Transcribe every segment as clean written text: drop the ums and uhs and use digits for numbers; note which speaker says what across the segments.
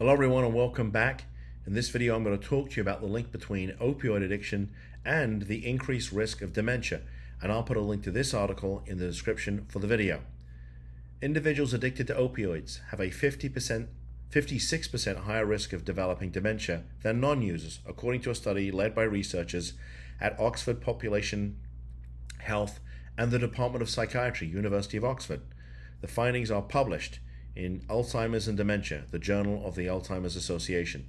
Speaker 1: Hello everyone and welcome back. In this video I'm going to talk to you about the link between opioid addiction and the increased risk of dementia, and I'll put a link to this article in the description for the video. Individuals addicted to opioids have a 56% higher risk of developing dementia than non-users, according to a study led by researchers at Oxford Population Health and the Department of Psychiatry, University of Oxford. The findings are published in Alzheimer's and Dementia, the Journal of the Alzheimer's Association.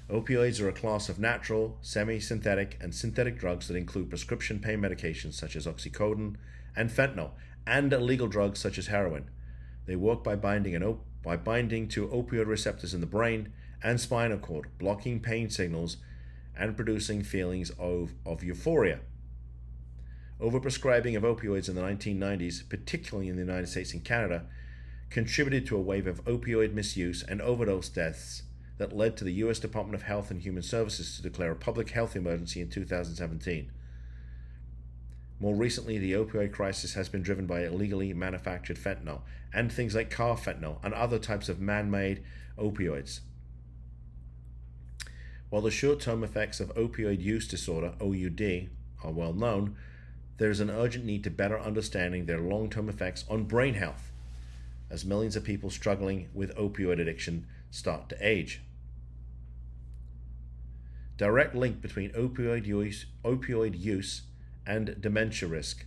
Speaker 1: Opioids are a class of natural, semi-synthetic, and synthetic drugs that include prescription pain medications such as oxycodone and fentanyl, and illegal drugs such as heroin. They work by binding to opioid receptors in the brain and spinal cord, blocking pain signals and producing feelings of euphoria. Overprescribing of opioids in the 1990s, particularly in the United States and Canada, contributed to a wave of opioid misuse and overdose deaths that led to the U.S. Department of Health and Human Services to declare a public health emergency in 2017. More recently, the opioid crisis has been driven by illegally manufactured fentanyl and things like carfentanil and other types of man-made opioids. While the short-term effects of opioid use disorder, OUD, are well known, there is an urgent need to better understanding their long-term effects on brain health, as millions of people struggling with opioid addiction start to age. Direct link between opioid use and dementia risk.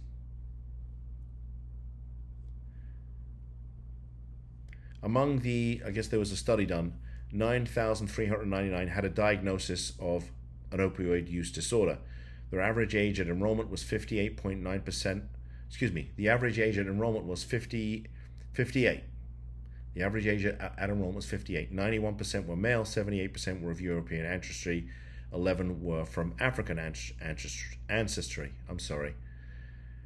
Speaker 1: Among there was a study done, 9,399 had a diagnosis of an opioid use disorder. Their average age at enrollment was 58.9%. The average age at enrollment was 58. The average age at enrollment was 58. 91% were male, 78% were of European ancestry, 11 were from African ancestry.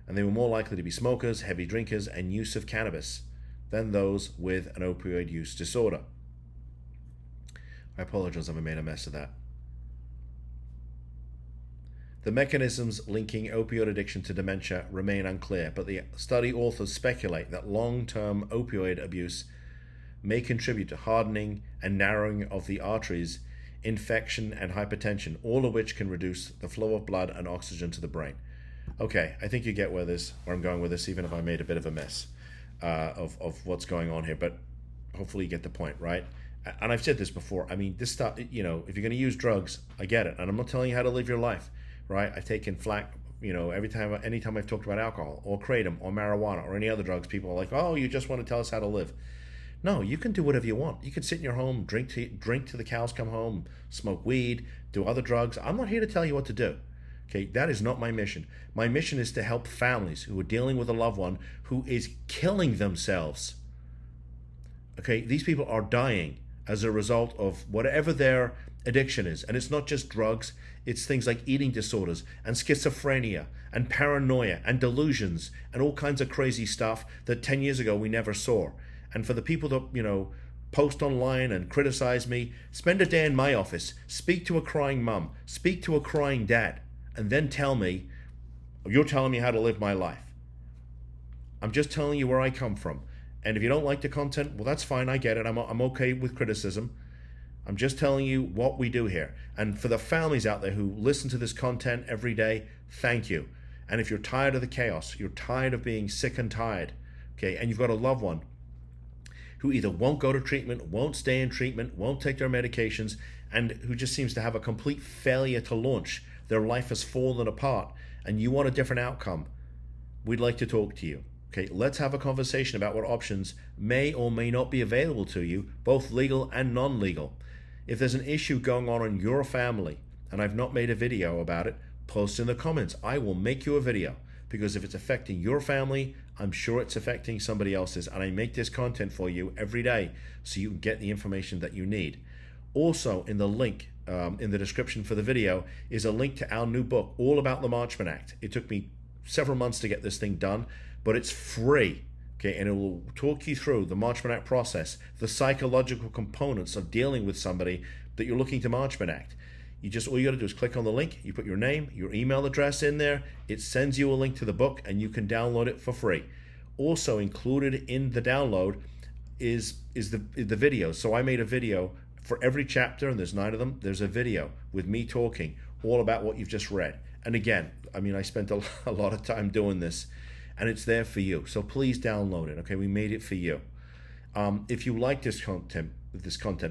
Speaker 1: And they were more likely to be smokers, heavy drinkers, and use of cannabis than those with an opioid use disorder. I apologize if I made a mess of that. The mechanisms linking opioid addiction to dementia remain unclear, but the study authors speculate that long-term opioid abuse may contribute to hardening and narrowing of the arteries, infection, and hypertension, all of which can reduce the flow of blood and oxygen to the brain. Okay, I think you get where I'm going with this, even if I made a bit of a mess of what's going on here, but hopefully you get the point, right? And I've said this before. I mean, this stuff, if you're going to use drugs, I get it, and I'm not telling you how to live your life. Right? I've taken flack, anytime I've talked about alcohol or kratom or marijuana or any other drugs, people are like, oh, you just want to tell us how to live. No, you can do whatever you want. You can sit in your home, drink till the cows come home, smoke weed, do other drugs. I'm not here to tell you what to do. Okay, that is not my mission. My mission is to help families who are dealing with a loved one who is killing themselves. Okay, these people are dying as a result of whatever their addiction is. And it's not just drugs, it's things like eating disorders and schizophrenia and paranoia and delusions and all kinds of crazy stuff that 10 years ago we never saw. And for the people that, post online and criticize me, spend a day in my office, speak to a crying mum, speak to a crying dad, and then tell me, you're telling me how to live my life. I'm just telling you where I come from. And if you don't like the content, well, that's fine, I get it. I'm okay with criticism. I'm just telling you what we do here. And for the families out there who listen to this content every day, thank you. And if you're tired of the chaos, you're tired of being sick and tired, okay, and you've got a loved one who either won't go to treatment, won't stay in treatment, won't take their medications, and who just seems to have a complete failure to launch, their life has fallen apart, and you want a different outcome, we'd like to talk to you. Okay, let's have a conversation about what options may or may not be available to you, both legal and non-legal. If there's an issue going on in your family and I've not made a video about it, post in the comments. I will make you a video, because if it's affecting your family, I'm sure it's affecting somebody else's, and I make this content for you every day so you can get the information that you need. Also, in the link in the description for the video is a link to our new book all about the Marchman Act. It took me several months to get this thing done, but it's free. Okay, and it will talk you through the Marchman Act process, the psychological components of dealing with somebody that you're looking to Marchman Act. All you got to do is click on the link, you put your name, your email address in there, it sends you a link to the book, and you can download it for free. Also included in the download is the video. So I made a video For every chapter, and there's 9 of them, there's a video with me talking all about what you've just read. And again, I mean, I spent a lot of time doing this, and it's there for you. So please download it. Okay, we made it for you. If you like this content,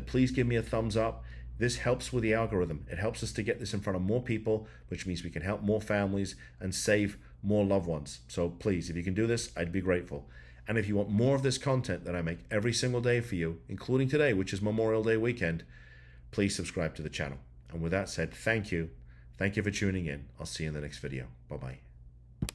Speaker 1: please give me a thumbs up. This helps with the algorithm. It helps us to get this in front of more people, which means we can help more families and save more loved ones. So please, if you can do this, I'd be grateful. And if you want more of this content that I make every single day for you, including today, which is Memorial Day weekend, please subscribe to the channel. And with that said, thank you. Thank you for tuning in. I'll see you in the next video. Bye-bye.